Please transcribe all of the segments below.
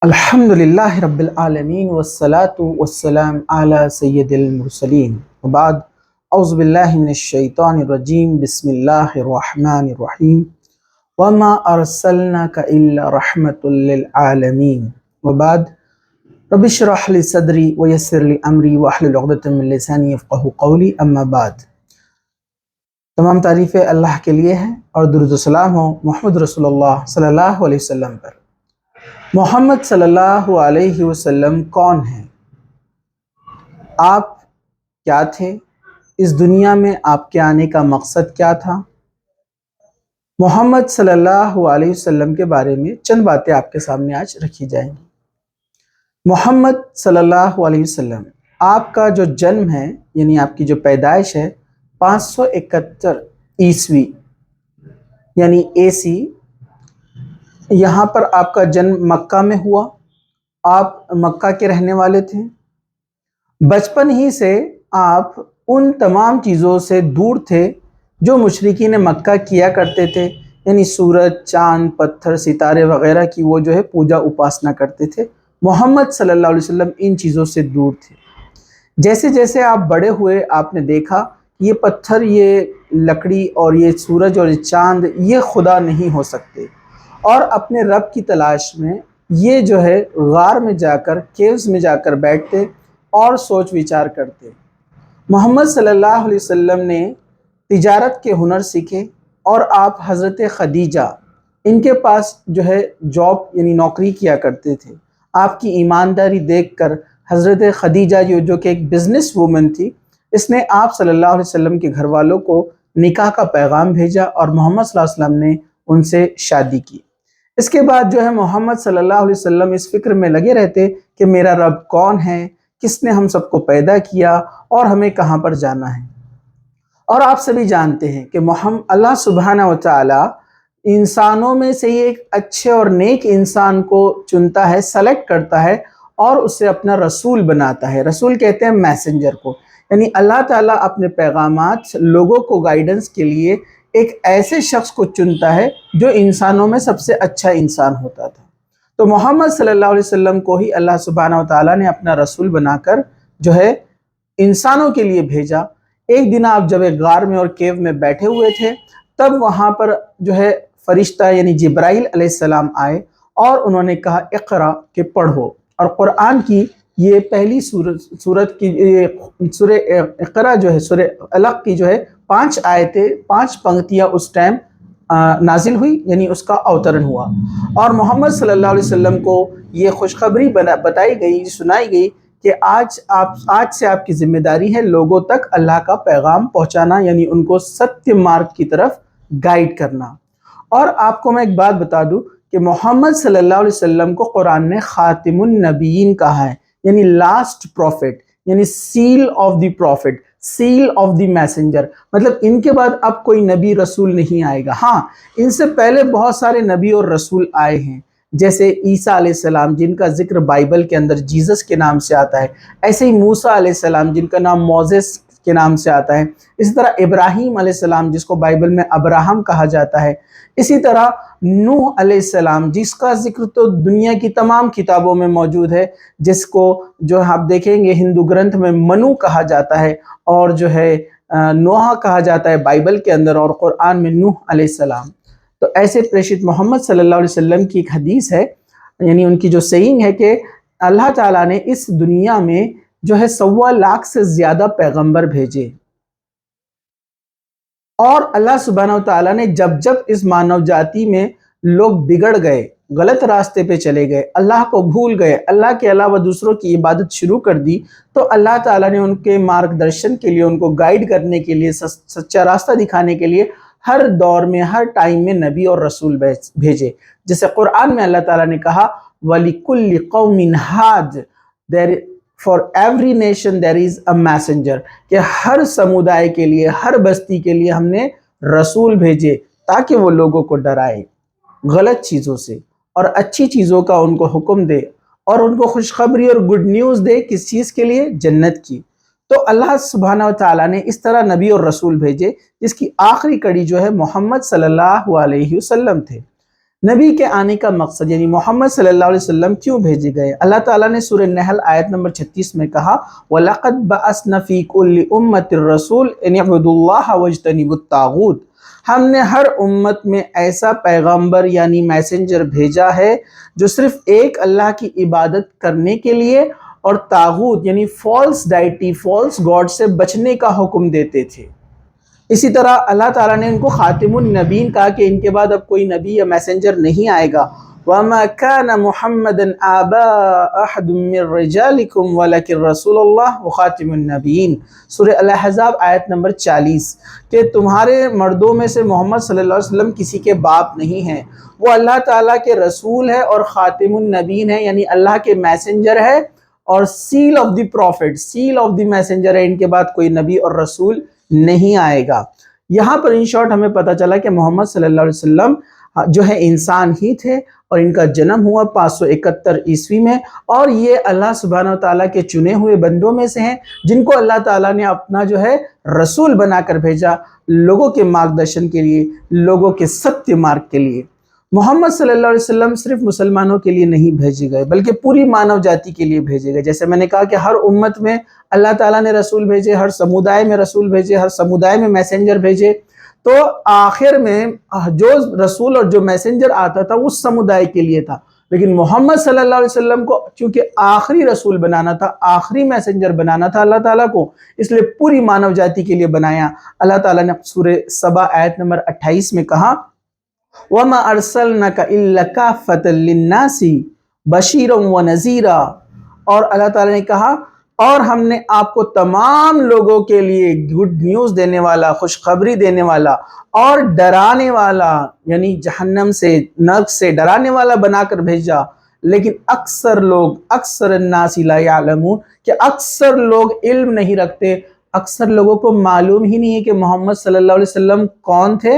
الحمدللہ رب العالمین والصلاة والسلام علی سید المرسلین وبعد اعوذ باللہ من الشیطان الرجیم بسم اللہ الرحمن الرحیم وما ارسلناک الا رحمۃ للعالمین وبعد رب اشرح لی صدری ویسر لی امری واحلل عقدۃ من لسانی یفقہوا قولی اما بعد۔ تمام تعریفیں اللہ کے لیے ہیں اور درود و سلام ہو محمد رسول اللہ صلی اللہ علیہ وسلم پر۔ محمد صلی اللہ علیہ وسلم کون ہیں؟ آپ کیا تھے؟ اس دنیا میں آپ کے آنے کا مقصد کیا تھا؟ محمد صلی اللہ علیہ وسلم کے بارے میں چند باتیں آپ کے سامنے آج رکھی جائیں گی۔ محمد صلی اللہ علیہ وسلم، آپ کا جو جنم ہے یعنی آپ کی جو پیدائش ہے 571 عیسوی یعنی AC، یہاں پر آپ کا جنم مکہ میں ہوا۔ آپ مکہ کے رہنے والے تھے۔ بچپن ہی سے آپ ان تمام چیزوں سے دور تھے جو مشرکین مکہ کیا کرتے تھے، یعنی سورج، چاند، پتھر، ستارے وغیرہ کی وہ جو ہے پوجا اپاسنا کرتے تھے۔ محمد صلی اللہ علیہ وسلم ان چیزوں سے دور تھے۔ جیسے جیسے آپ بڑے ہوئے آپ نے دیکھا یہ پتھر، یہ لکڑی اور یہ سورج اور یہ چاند یہ خدا نہیں ہو سکتے، اور اپنے رب کی تلاش میں یہ جو ہے غار میں جا کر، کیوز میں جا کر بیٹھتے اور سوچ وچار کرتے۔ محمد صلی اللہ علیہ وسلم نے تجارت کے ہنر سیکھے، اور آپ حضرت خدیجہ ان کے پاس جو ہے جاب یعنی نوکری کیا کرتے تھے۔ آپ کی ایمانداری دیکھ کر حضرت خدیجہ جو کہ ایک بزنس وومن تھی، اس نے آپ صلی اللہ علیہ وسلم کے گھر والوں کو نکاح کا پیغام بھیجا اور محمد صلی اللہ علیہ وسلم نے ان سے شادی کی۔ اس کے بعد جو ہے محمد صلی اللہ علیہ وسلم اس فکر میں لگے رہتے کہ میرا رب کون ہے، کس نے ہم سب کو پیدا کیا اور ہمیں کہاں پر جانا ہے۔ اور آپ سبھی جانتے ہیں کہ اللہ سبحانہ و تعالی انسانوں میں سے ہی ایک اچھے اور نیک انسان کو چنتا ہے، سلیکٹ کرتا ہے اور اسے اپنا رسول بناتا ہے۔ رسول کہتے ہیں میسنجر کو، یعنی اللہ تعالیٰ اپنے پیغامات لوگوں کو گائیڈنس کے لیے ایک ایسے شخص کو چنتا ہے جو انسانوں میں سب سے اچھا انسان ہوتا تھا۔ تو محمد صلی اللہ علیہ وسلم کو ہی اللہ سبحانہ و تعالیٰ نے اپنا رسول بنا کر جو ہے انسانوں کے لیے بھیجا۔ ایک دن آپ جب ایک غار میں اور کیو میں بیٹھے ہوئے تھے، تب وہاں پر جو ہے فرشتہ یعنی جبرائیل علیہ السلام آئے اور انہوں نے کہا اقرا، کہ پڑھو۔ اور قرآن کی یہ پہلی سورت کی سورہ اقرا جو ہے، سورہ علق کی جو ہے 5 آیتیں، 5 پنکتیاں اس ٹائم نازل ہوئی، یعنی اس کا اوترن ہوا، اور محمد صلی اللہ علیہ وسلم کو یہ خوشخبری بتائی گئی، سنائی گئی کہ آج سے آپ کی ذمہ داری ہے لوگوں تک اللہ کا پیغام پہنچانا، یعنی ان کو ستیہ مارگ کی طرف گائیڈ کرنا۔ اور آپ کو میں ایک بات بتا دوں کہ محمد صلی اللہ علیہ وسلم کو قرآن نے خاتم النبیین کہا ہے، یعنی لاسٹ پروفٹ، یعنی seal of the prophet, seal of the messenger, مطلب ان کے بعد اب کوئی نبی رسول نہیں آئے گا۔ ہاں، ان سے پہلے بہت سارے نبی اور رسول آئے ہیں، جیسے عیسیٰ علیہ السلام جن کا ذکر بائبل کے اندر جیزس کے نام سے آتا ہے، ایسے ہی موسیٰ علیہ السلام جن کا نام موزیس کے نام سے آتا ہے، اسی طرح ابراہیم علیہ السلام جس کو بائبل میں ابراہم کہا جاتا ہے، اسی طرح نوح علیہ السلام جس کا ذکر تو دنیا کی تمام کتابوں میں موجود ہے، جس کو جو آپ دیکھیں گے ہندو گرنتھ میں منو کہا جاتا ہے، اور جو ہے نوح کہا جاتا ہے بائبل کے اندر، اور قرآن میں نوح علیہ السلام۔ تو ایسے پریشت محمد صلی اللہ علیہ وسلم کی ایک حدیث ہے، یعنی ان کی جو سیئنگ ہے کہ اللہ تعالیٰ نے اس دنیا میں جو ہے 1.25 لاکھ سے زیادہ پیغمبر بھیجے، اور اللہ سبحانہ و تعالیٰ نے جب اس مانو جاتی میں لوگ بگڑ گئے، غلط راستے پہ چلے گئے، اللہ کو بھول گئے، اللہ کے علاوہ دوسروں کی عبادت شروع کر دی، تو اللہ تعالیٰ نے ان کے مارگ درشن کے لیے، ان کو گائیڈ کرنے کے لیے، سچا راستہ دکھانے کے لیے ہر دور میں، ہر ٹائم میں نبی اور رسول بھیجے۔ جیسے قرآن میں اللہ تعالیٰ نے کہا وَلِكُلِّ قَوْمٍ هَادٍ، For every nation there is a messenger، کہ ہر سمودائے کے لیے، ہر بستی کے لیے ہم نے رسول بھیجے تاکہ وہ لوگوں کو ڈرائے غلط چیزوں سے اور اچھی چیزوں کا ان کو حکم دے، اور ان کو خوشخبری اور گڈ نیوز دے، کس چیز کے لیے؟ جنت کی۔ تو اللہ سبحانہ و تعالیٰ نے اس طرح نبی اور رسول بھیجے، جس کی آخری کڑی جو ہے محمد صلی اللہ علیہ وسلم تھے۔ نبی کے آنے کا مقصد یعنی محمد صلی اللہ علیہ وسلم کیوں بھیجے گئے؟ اللہ تعالیٰ نے سورہ نحل آیت نمبر 36 میں کہا وَلَقَدْ بَعَثْنَا فِي كُلِّ أُمَّةٍ رَسُولًا أَنِ اعْبُدُوا اللَّهَ وَاجْتَنِبُوا الطَّاغُوتَ، ہم نے ہر امت میں ایسا پیغمبر یعنی میسنجر بھیجا ہے جو صرف ایک اللہ کی عبادت کرنے کے لیے اور طاغوت یعنی فالس ڈائٹی، فالس گاڈ سے بچنے کا حکم دیتے تھے۔ اسی طرح اللہ تعالیٰ نے ان کو خاتم النبیین کہا کہ ان کے بعد اب کوئی نبی یا میسنجر نہیں آئے گا۔ وَمَا كَانَ مُحَمَّدًا آبَاءَ أَحَدٍ مِّن رِّجَالِكُمْ وَلَكِنْ رَسُولَ اللَّهِ وَخَاتِمُ النَّبِيِّينَ، سورہ الاحزاب آیت نمبر 40، کہ تمہارے مردوں میں سے محمد صلی اللہ علیہ وسلم کسی کے باپ نہیں ہیں، وہ اللہ تعالیٰ کے رسول ہے اور خاتم النبیین ہے، یعنی اللہ کے میسنجر ہے اور seal of the prophet, seal of the messenger ہے، ان کے بعد کوئی نبی اور رسول نہیں آئے گا۔ یہاں پر ان شارٹ ہمیں پتہ چلا کہ محمد صلی اللہ علیہ وسلم جو ہے انسان ہی تھے اور ان کا جنم ہوا 571 عیسوی میں، اور یہ اللہ سبحانہ وتعالیٰ کے چنے ہوئے بندوں میں سے ہیں جن کو اللہ تعالیٰ نے اپنا جو ہے رسول بنا کر بھیجا لوگوں کے مارگدرشن کے لیے، لوگوں کے ستیہ مارگ کے لیے۔ محمد صلی اللہ علیہ وسلم صرف مسلمانوں کے لیے نہیں بھیجے گئے بلکہ پوری مانو جاتی کے لیے بھیجے گئے۔ جیسے میں نے کہا کہ ہر امت میں اللہ تعالیٰ نے رسول بھیجے، ہر سمودائے میں رسول بھیجے، ہر سمودائے میں میسنجر بھیجے، تو آخر میں جو رسول اور جو میسنجر آتا تھا اس سمودائے کے لیے تھا، لیکن محمد صلی اللہ علیہ وسلم کو چونکہ آخری رسول بنانا تھا، آخری میسنجر بنانا تھا اللہ تعالیٰ کو، اس لیے پوری مانو جاتی کے لیے بنایا۔ اللہ تعالیٰ نے سورہ سبا آیت نمبر 28 میں کہا وَمَا أَرْسَلْنَكَ إِلَّا كَافَّةً لِلنَّاسِ بَشِيرًا وَنَذِيرًا، اور اللہ تعالیٰ نے کہا اور ہم نے آپ کو تمام لوگوں کے لیے گڈ نیوز دینے والا، خوشخبری دینے والا اور ڈرانے والا یعنی جہنم سے، نرک سے ڈرانے والا بنا کر بھیجا، لیکن اکثر لوگ، اکثر الناس لا یعلمون، کہ اکثر لوگ علم نہیں رکھتے، اکثر لوگوں کو معلوم ہی نہیں ہے کہ محمد صلی اللہ علیہ وسلم کون تھے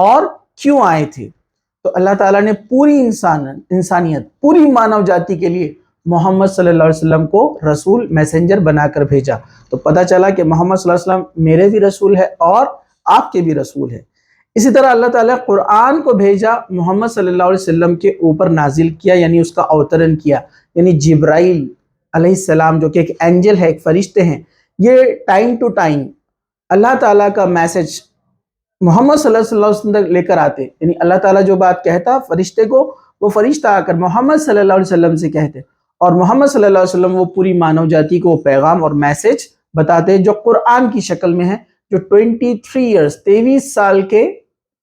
اور کیوں آئے تھے۔ تو اللہ تعالیٰ نے پوری انسانیت، پوری مانو جاتی کے لیے محمد صلی اللہ علیہ وسلم کو رسول، میسنجر بنا کر بھیجا۔ تو پتہ چلا کہ محمد صلی اللہ علیہ وسلم میرے بھی رسول ہے اور آپ کے بھی رسول ہے۔ اسی طرح اللہ تعالیٰ قرآن کو بھیجا، محمد صلی اللہ علیہ وسلم کے اوپر نازل کیا، یعنی اس کا اوترن کیا، یعنی جبرائیل علیہ السلام جو کہ ایک اینجل ہے، ایک فرشتے ہیں، یہ ٹائم ٹو ٹائم اللہ تعالیٰ کا میسج محمد صلی اللہ علیہ وسلم تک لے کر آتے، یعنی اللہ تعالیٰ جو بات کہتا فرشتے کو، وہ فرشتہ آ کر محمد صلی اللہ علیہ وسلم سے کہتے، اور محمد صلی اللہ علیہ وسلم وہ پوری مانو جاتی کو پیغام اور میسج بتاتے جو قرآن کی شکل میں ہے، جو 23 سال کے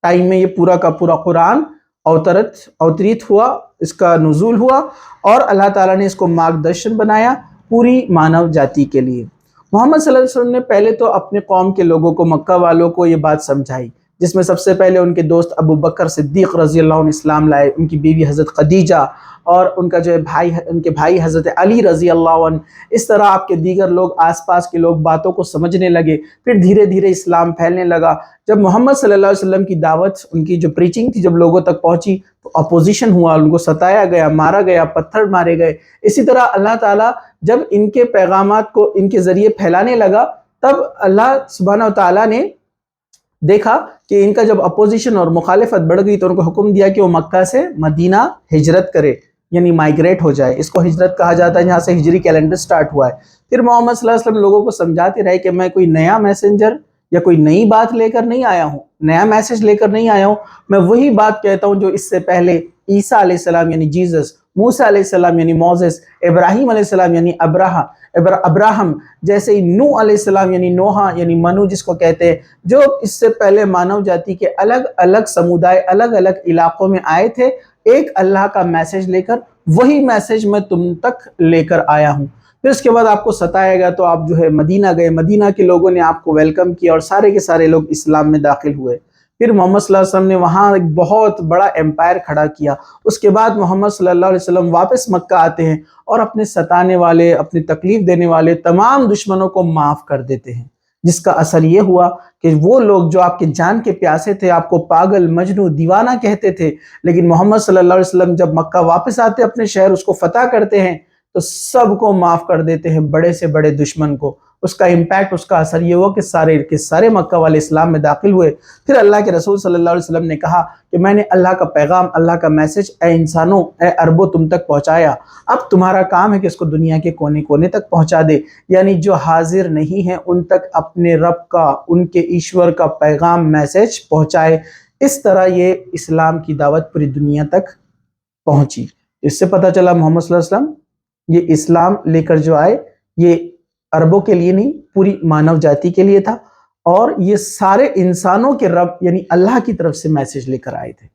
ٹائم میں یہ پورا کا پورا قرآن اوتریت ہوا، اس کا نزول ہوا، اور اللہ تعالیٰ نے اس کو مارگدرشن بنایا پوری مانو جاتی کے لیے۔ محمد صلی اللہ علیہ وسلم نے پہلے تو اپنے قوم کے لوگوں کو، مکہ والوں کو یہ بات سمجھائی، جس میں سب سے پہلے ان کے دوست ابو بکر صدیق رضی اللہ عنہ اسلام لائے، ان کی بیوی حضرت خدیجہ، اور ان کا جو ہے بھائی، ان کے بھائی حضرت علی رضی اللہ عنہ۔ اس طرح آپ کے دیگر لوگ، آس پاس کے لوگ باتوں کو سمجھنے لگے، پھر دھیرے دھیرے اسلام پھیلنے لگا۔ جب محمد صلی اللہ علیہ وسلم کی دعوت، ان کی جو پریچنگ تھی، جب لوگوں تک پہنچی تو اپوزیشن ہوا، ان کو ستایا گیا، مارا گیا، پتھر مارے گئے۔ اسی طرح اللہ تعالیٰ جب ان کے پیغامات کو ان کے ذریعے پھیلانے لگا، تب اللہ سبحانہ وتعالیٰ نے دیکھا کہ ان کا جب اپوزیشن اور مخالفت بڑھ گئی تو ان کو حکم دیا کہ وہ مکہ سے مدینہ ہجرت کرے، یعنی مائگریٹ ہو جائے۔ اس کو ہجرت کہا جاتا ہے، یہاں سے ہجری کیلنڈر سٹارٹ ہوا ہے۔ پھر محمد صلی اللہ علیہ وسلم لوگوں کو سمجھاتے رہے کہ میں کوئی نیا میسنجر یا کوئی نئی بات لے کر نہیں آیا ہوں، نیا میسج لے کر نہیں آیا ہوں، میں وہی بات کہتا ہوں جو اس سے پہلے عیسیٰ علیہ السلام یعنی جیزس، موسیٰ علیہ السلام یعنی موزس، ابراہیم علیہ السلام یعنی ابراہم، جیسے ہی نوح علیہ السلام یعنی نوحہ یعنی منو جس کو کہتے ہیں، جو اس سے پہلے مانو جاتی کے الگ الگ سمودائے، الگ الگ علاقوں میں آئے تھے ایک اللہ کا میسج لے کر، وہی میسج میں تم تک لے کر آیا ہوں۔ پھر اس کے بعد آپ کو ستایا گیا تو آپ جو ہے مدینہ گئے، مدینہ کے لوگوں نے آپ کو ویلکم کیا اور سارے کے سارے لوگ اسلام میں داخل ہوئے۔ پھر محمد صلی اللہ علیہ وسلم نے وہاں ایک بہت بڑا امپائر کھڑا کیا۔ اس کے بعد محمد صلی اللہ علیہ وسلم واپس مکہ آتے ہیں اور اپنے ستانے والے، اپنی تکلیف دینے والے تمام دشمنوں کو معاف کر دیتے ہیں، جس کا اثر یہ ہوا کہ وہ لوگ جو آپ کے جان کے پیاسے تھے، آپ کو پاگل، مجنوں، دیوانہ کہتے تھے، لیکن محمد صلی اللہ علیہ وسلم جب مکہ واپس آتے اپنے شہر، اس کو فتح کرتے ہیں تو سب کو معاف کر دیتے ہیں، بڑے سے بڑے دشمن کو۔ اس کا امپیکٹ، اس کا اثر یہ ہوا کہ سارے کے سارے مکہ والے اسلام میں داخل ہوئے۔ پھر اللہ کے رسول صلی اللہ علیہ وسلم نے کہا کہ میں نے اللہ کا پیغام، اللہ کا میسج اے انسانوں، اے عربوں تم تک پہنچایا، اب تمہارا کام ہے کہ اس کو دنیا کے کونے کونے تک پہنچا دے، یعنی جو حاضر نہیں ہیں ان تک اپنے رب کا، ان کے ایشور کا پیغام، میسج پہنچائے۔ اس طرح یہ اسلام کی دعوت پوری دنیا تک پہنچی۔ اس سے پتہ چلا محمد صلی اللہ علیہ وسلم یہ اسلام لے کر جو آئے یہ عربوں کے لیے نہیں، پوری مانو جاتی کے لیے تھا، اور یہ سارے انسانوں کے رب یعنی اللہ کی طرف سے میسج لے کر آئے تھے۔